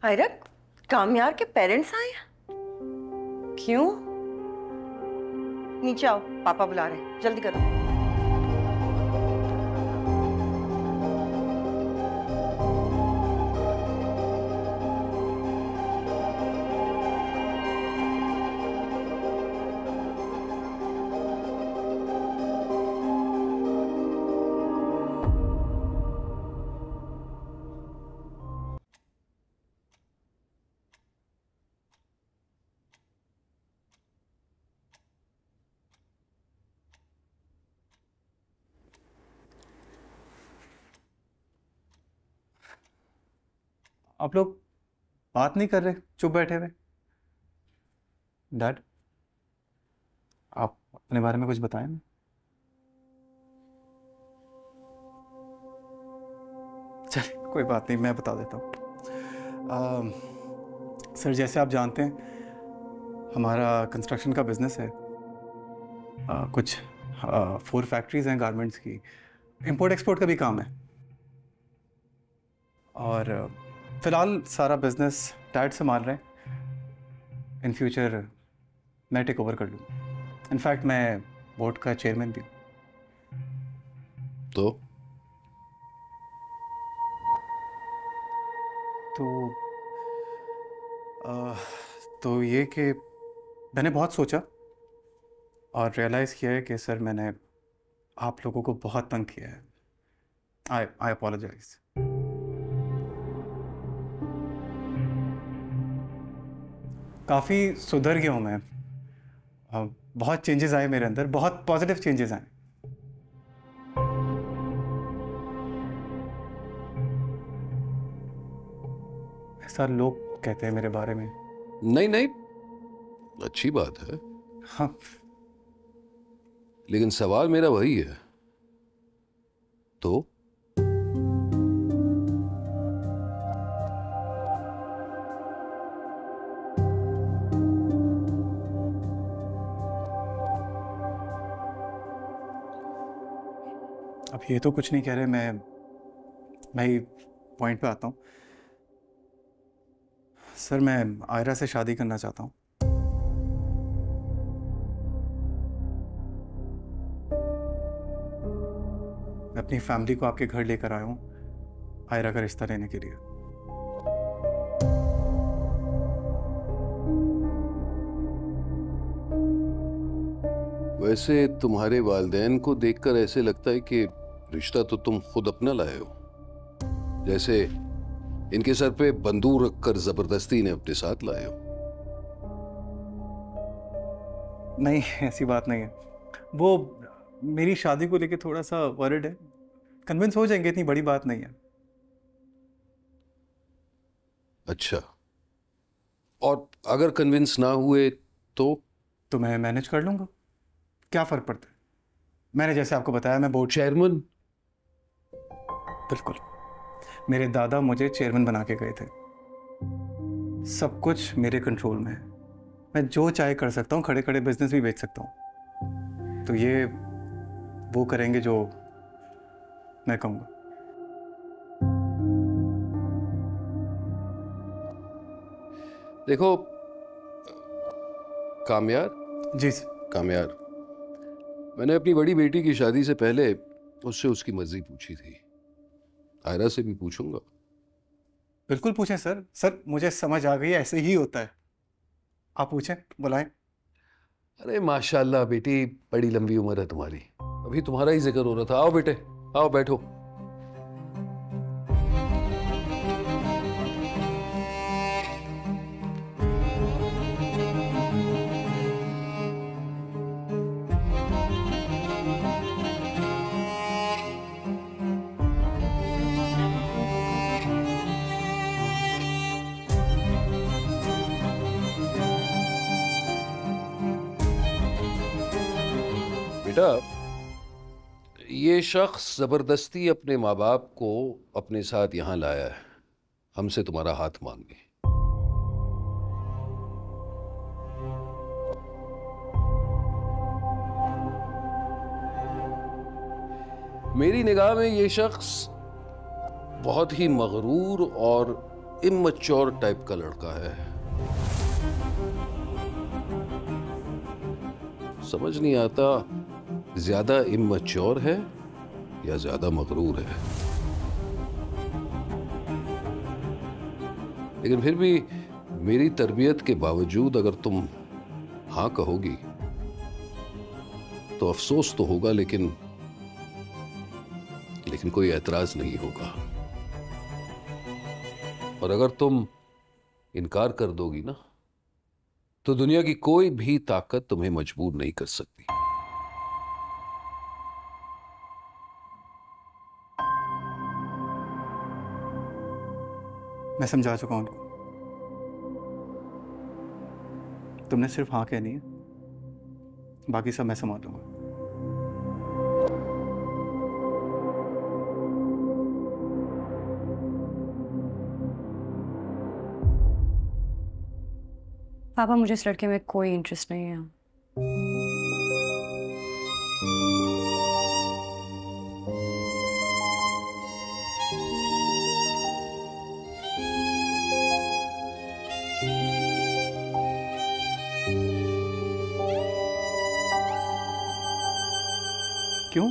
आयरा, कामयार के पेरेंट्स आए हैं। क्यों? नीचे आओ, पापा बुला रहे हैं, जल्दी करो। आप लोग बात नहीं कर रहे, चुप बैठे हुए। डैड, आप अपने बारे में कुछ बताएं ना। चलिए कोई बात नहीं, मैं बता देता हूँ। सर, जैसे आप जानते हैं हमारा कंस्ट्रक्शन का बिजनेस है। कुछ 4 फैक्ट्रीज हैं गारमेंट्स की, इंपोर्ट एक्सपोर्ट का भी काम है। और फिलहाल सारा बिजनेस डैड संभाल रहे हैं। इन फ्यूचर मैं टेक ओवर कर लूँगा। इनफैक्ट मैं बोर्ड का चेयरमैन भी हूँ। तो ये कि मैंने बहुत सोचा और रियलाइज़ किया है कि सर मैंने आप लोगों को बहुत तंग किया है। आई अपोलोजाइज। काफ़ी सुधर गया हूँ मैं। बहुत चेंजेस आए मेरे अंदर, बहुत पॉजिटिव चेंजेस आए। ऐसा लोग कहते हैं मेरे बारे में। नहीं नहीं, अच्छी बात है। हाँ, लेकिन सवाल मेरा वही है, तो अब ये तो कुछ नहीं कह रहे। मैं ही पॉइंट पे आता हूँ। सर, मैं आयरा से शादी करना चाहता हूँ। मैं अपनी फैमिली को आपके घर लेकर आया हूँ आयरा का रिश्ता लेने के लिए। वैसे तुम्हारे वालिदैन को देखकर ऐसे लगता है कि रिश्ता तो तुम खुद अपना लाए हो, जैसे इनके सर पे बंदूक रखकर जबरदस्ती ने अपने साथ लाए हो। नहीं, ऐसी बात नहीं है। वो मेरी शादी को लेके थोड़ा सा वरिड है। कन्विंस हो जाएंगे, इतनी बड़ी बात नहीं है। अच्छा, और अगर कन्विंस ना हुए तो मैं मैनेज कर लूंगा, क्या फर्क पड़ता है। मैंने जैसे आपको बताया, मैं बोर्ड चेयरमैन। बिल्कुल, मेरे दादा मुझे चेयरमैन बना के गए थे। सब कुछ मेरे कंट्रोल में है। मैं जो चाहे कर सकता हूँ, खड़े खड़े बिजनेस भी बेच सकता हूँ। तो ये वो करेंगे जो मैं कहूँगा। देखो कामयार जी सर। कामयार, मैंने अपनी बड़ी बेटी की शादी से पहले उससे उसकी मर्जी पूछी थी। आयरा से भी पूछूंगा। बिल्कुल पूछें सर। सर, मुझे समझ आ गई, ऐसे ही होता है। आप पूछें, बुलाएं। अरे माशाल्लाह बेटी, बड़ी लंबी उम्र है तुम्हारी। अभी तुम्हारा ही जिक्र हो रहा था। आओ बेटे, आओ बैठो। बेटा, ये शख्स जबरदस्ती अपने माँ बाप को अपने साथ यहां लाया है, हमसे तुम्हारा हाथ मांगे। मेरी निगाह में ये शख्स बहुत ही मगरूर और इमैच्योर टाइप का लड़का है। समझ नहीं आता ज्यादा इमैच्योर है या ज्यादा मगरूर है। लेकिन फिर भी मेरी तरबियत के बावजूद अगर तुम हाँ कहोगी तो अफसोस तो होगा, लेकिन कोई ऐतराज नहीं होगा। और अगर तुम इनकार कर दोगी ना, तो दुनिया की कोई भी ताकत तुम्हें मजबूर नहीं कर सकती। मैं समझा चुका हूं उनको। तुमने सिर्फ हाँ कहनी है, बाकी सब मैं संभाल लूंगा। पापा, मुझे इस लड़के में कोई इंटरेस्ट नहीं है। क्यों?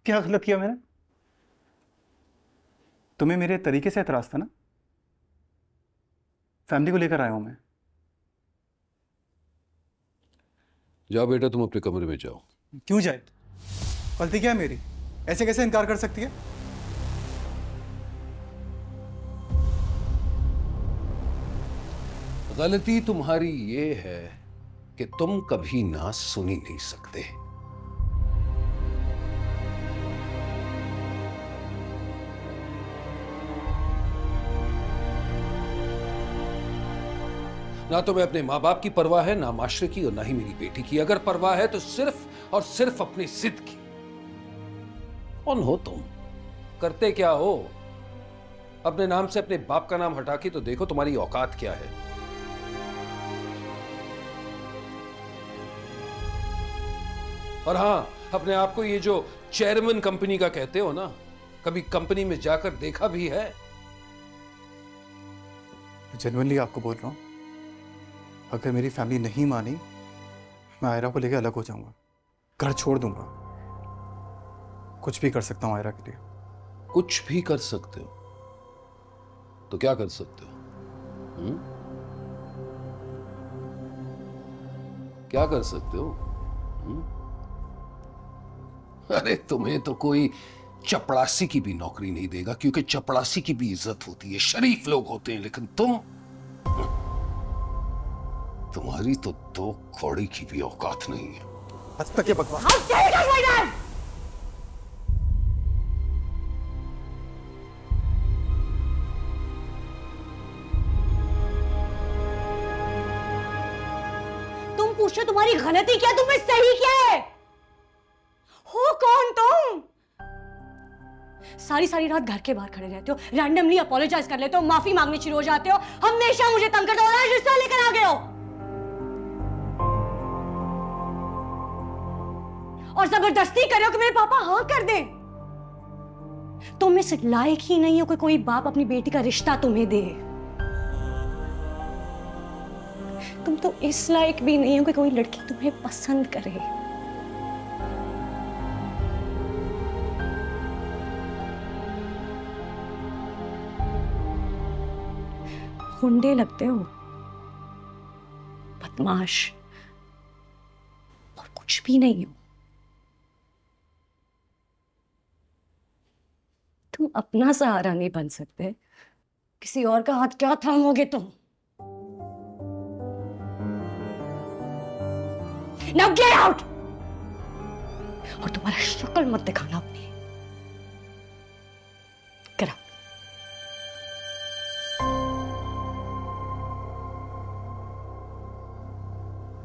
क्या गलत किया मैंने? तुम्हें मेरे तरीके से एतराज था ना? फैमिली को लेकर आया हूं मैं। जाओ बेटा, तुम अपने कमरे में जाओ। क्यों जाए? गलती क्या है मेरी? ऐसे कैसे इनकार कर सकती है? गलती तुम्हारी ये है कि तुम कभी ना सुनी नहीं सकते। ना तुम्हें अपने माँ बाप की परवाह है, ना माशरे की, और ना ही मेरी बेटी की। अगर परवाह है तो सिर्फ और सिर्फ अपनी जिद की। कौन हो तुम? करते क्या हो? अपने नाम से अपने बाप का नाम हटा के तो देखो तुम्हारी औकात क्या है। और हाँ, अपने आप को ये जो चेयरमैन कंपनी का कहते हो ना, कभी कंपनी में जाकर देखा भी है? जेन्युइनली आपको बोल रहा हूं, अगर मेरी फैमिली नहीं मानी, मैं आयरा को लेकर अलग हो जाऊंगा, घर छोड़ दूंगा। कुछ भी कर सकता हूं आयरा के लिए। कुछ भी कर सकते हो? तो क्या कर सकते हो? क्या कर सकते हो? अरे तुम्हें तो कोई चपड़ासी की भी नौकरी नहीं देगा, क्योंकि चपड़ासी की भी इज्जत होती है, शरीफ लोग होते हैं। लेकिन तुम्हारी तो दो कौड़ी की भी औकात नहीं है। आज तक ये बकवास। तुम पूछो तुम्हारी गलती क्या, तुम्हें सही क्या है? हो कौन तुम? सारी सारी रात घर के बाहर खड़े रहते हो, रैंडमली अपोलोजाइज कर लेते हो, माफी मांगने शुरू हो जाते हो, हमेशा मुझे तंग करते हो, और आज रिश्ता लेकर आ गए हो और जबरदस्ती कर रहे हो कि मेरे पापा हाँ कर दें। तुम इस लायक ही नहीं हो कि कोई बाप अपनी बेटी का रिश्ता तुम्हें दे। तुम तो इस लायक भी नहीं हो कि कोई लड़की तुम्हें पसंद करे। गुंडे लगते हो, बदमाश, और कुछ भी नहीं हो। तुम अपना सहारा नहीं बन सकते, किसी और का हाथ क्या थामोगे तुम? Now get out! और तुम्हारा शक्ल मत दिखाना अपनी। Get out.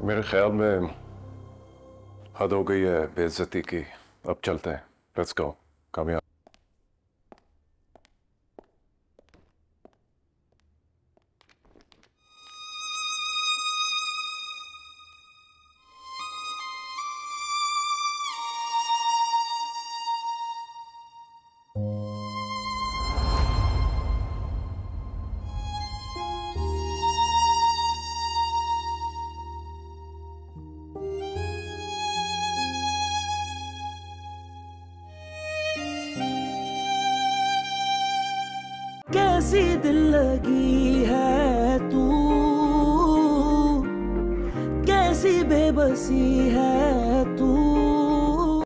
मेरे ख्याल में हद हो गई है बेइज्जती की। अब चलते हैं। Let's go. कामयाब। कैसी दिल लगी है तू, कैसी बेबसी है